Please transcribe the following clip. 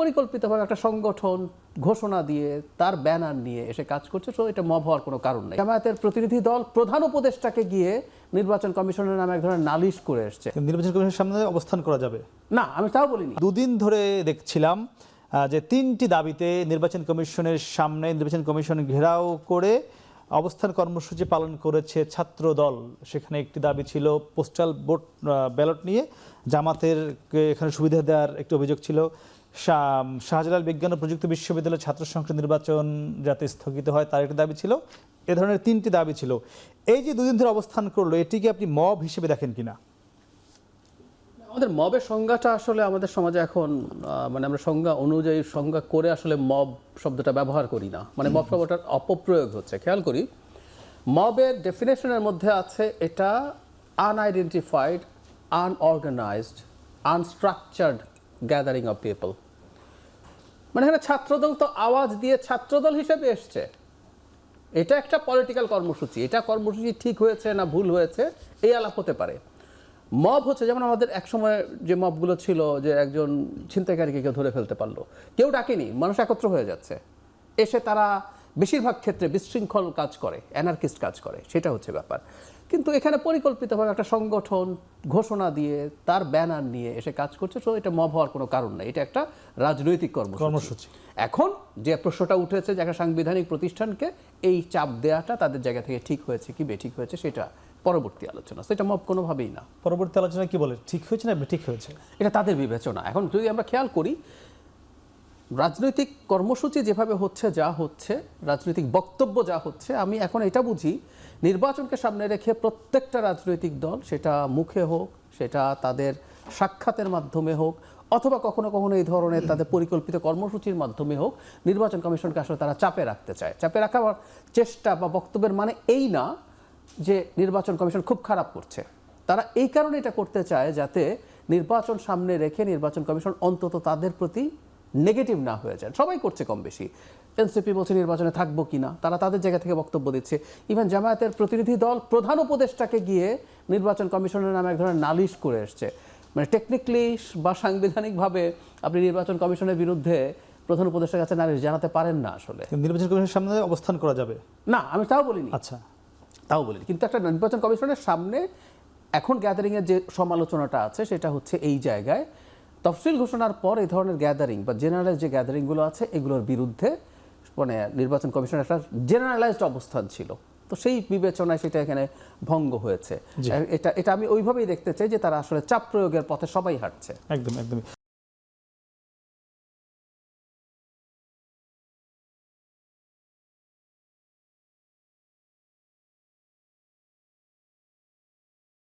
পরিকল্পিতভাবে একটা সংগঠন ঘোষণা দিয়ে তার ব্যানার নিয়ে এসে কাজ করছে, তো এটা মব হওয়ার কোনো কারণ নেই। জামায়াতের প্রতিনিধি দল প্রধান উপদেষ্টাকে গিয়ে নির্বাচন কমিশনের নামে এক ধরনের নালিশ করে এসছে। নির্বাচন কমিশনের সামনে অবস্থান করা যাবে না, আমি তাও বলিনি। দুদিন ধরে দেখছিলাম যে তিনটি দাবিতে নির্বাচন কমিশনের সামনে নির্বাচন কমিশন ঘেরাও করে অবস্থান কর্মসূচি পালন করেছে ছাত্র দল। সেখানে একটি দাবি ছিল পোস্টাল ভোট ব্যালট নিয়ে জামাতের এখানে সুবিধা দেওয়ার একটি অভিযোগ ছিল। শাহজালাল বিজ্ঞান ও প্রযুক্তি বিশ্ববিদ্যালয়ের ছাত্র সংসদ নির্বাচন যাতে স্থগিত হয় তার একটি দাবি ছিল। এ ধরনের তিনটি দাবি ছিল। এই যে দুদিন ধরে অবস্থান করলো, এটিকে আপনি মব হিসেবে দেখেন কিনা? আমাদের মবের সংজ্ঞাটা আসলে আমাদের সমাজে এখন মানে আমরা সংজ্ঞা অনুযায়ী সংজ্ঞা করে আসলে মব শব্দটা ব্যবহার করি না। মানে মব শব্দটার অপপ্রয়োগ হচ্ছে। খেয়াল করি, মবের ডেফিনেশনের মধ্যে আছে এটা unidentified, unorganised, unstructured gathering of people. মানে এখানে ছাত্রদল তো আওয়াজ দিয়ে ছাত্রদল হিসেবে এসছে। এটা একটা পলিটিক্যাল কর্মসূচি। এটা কর্মসূচি ঠিক হয়েছে না ভুল হয়েছে এই আলাপ হতে পারে। মব হচ্ছে যেমন আমাদের একসময় যে মবগুলো ছিল, যে একজন ছিনতাইকারীকে কেউ ধরে ফেলতে পারলো, কেউ ডাকেনি, মানুষ একত্র হয়ে যাচ্ছে, এসে তারা বেশিরভাগ ক্ষেত্রে বিশৃঙ্খল কাজ করে, অ্যানার্কিস্ট কাজ করে, সেটা হচ্ছে ব্যাপার। কিন্তু এখানে পরিকল্পিতভাবে একটা সংগঠন ঘোষণা দিয়ে তার ব্যানার নিয়ে এসে কাজ করছে, তো এটা মব হওয়ার কোনো কারণ নেই। এটা একটা রাজনৈতিক কর্মসূচি। এখন যে প্রশ্নটা উঠেছে যে একটা সাংবিধানিক প্রতিষ্ঠানকে এই চাপ দেওয়াটা তাদের জায়গা থেকে ঠিক হয়েছে কি বেঠিক হয়েছে, সেটা পরবর্তী আলোচনা। সেটা মব কোনোভাবেই না। পরবর্তী আলোচনা কি বলে, ঠিক হয়েছে না বেঠিক হয়েছে, এটা তাদের বিবেচনা। এখন যদি আমরা খেয়াল করি, রাজনৈতিক কর্মসূচি যেভাবে হচ্ছে, যা হচ্ছে, রাজনৈতিক বক্তব্য যা হচ্ছে, আমি এখন এটা বুঝি নির্বাচনকে সামনে রেখে প্রত্যেকটা রাজনৈতিক দল, সেটা মুখে হোক, সেটা তাদের সাক্ষাতের মাধ্যমে হোক, অথবা কখনো কখনো এই ধরনের তাদের পরিকল্পিত কর্মসূচির মাধ্যমে হোক, নির্বাচন কমিশনকে আসলে তারা চাপে রাখতে চায়। চাপে রাখার চেষ্টা বা বক্তব্যের মানে এই না যে নির্বাচন কমিশন খুব খারাপ করছে। তারা এই কারণে এটা করতে চায় যাতে নির্বাচন সামনে রেখে নির্বাচন কমিশন অন্তত তাদের প্রতি নেগেটিভ না হয়ে যায়। সবাই করছে কম বেশি। এনসিপি বলছে নির্বাচনে থাকবো কিনা, তারা তাদের জায়গা থেকে বক্তব্য দিচ্ছে। ইভেন জামায়াতের প্রতিনিধি দল প্রধান উপদেষ্টাকে গিয়ে নির্বাচন কমিশনের নামে এক ধরনের নালিশ করে এসছে। মানে টেকনিক্যালি বা সাংবিধানিকভাবে আপনি নির্বাচন কমিশনের বিরুদ্ধে প্রধান উপদেষ্টার কাছে নালিশ জানাতে পারেন না। আসলে নির্বাচন কমিশনের সামনে অবস্থান করা যাবে না, আমি তাও বলিনি। আচ্ছা, তাও বলিনি। কিন্তু একটা নির্বাচন কমিশনের সামনে এখন গ্যাদারিংয়ের যে সমালোচনাটা আছে সেটা হচ্ছে এই জায়গায় তফসিল ঘোষণার পর এই ধরনের গ্যাদারিং বা জেনারেলাইজ যে গ্যাদারিংগুলো আছে এগুলোর বিরুদ্ধে মানে নির্বাচন কমিশনের একটা জেনারেলাইজড অবস্থান ছিল। তো সেই বিবেচনায় সেটা এখানে ভঙ্গ হয়েছে। এটা আমি ওইভাবেই দেখতে চাই যে তারা আসলে চাপ প্রয়োগের পথে সবাই হাঁটছে। একদম একদম।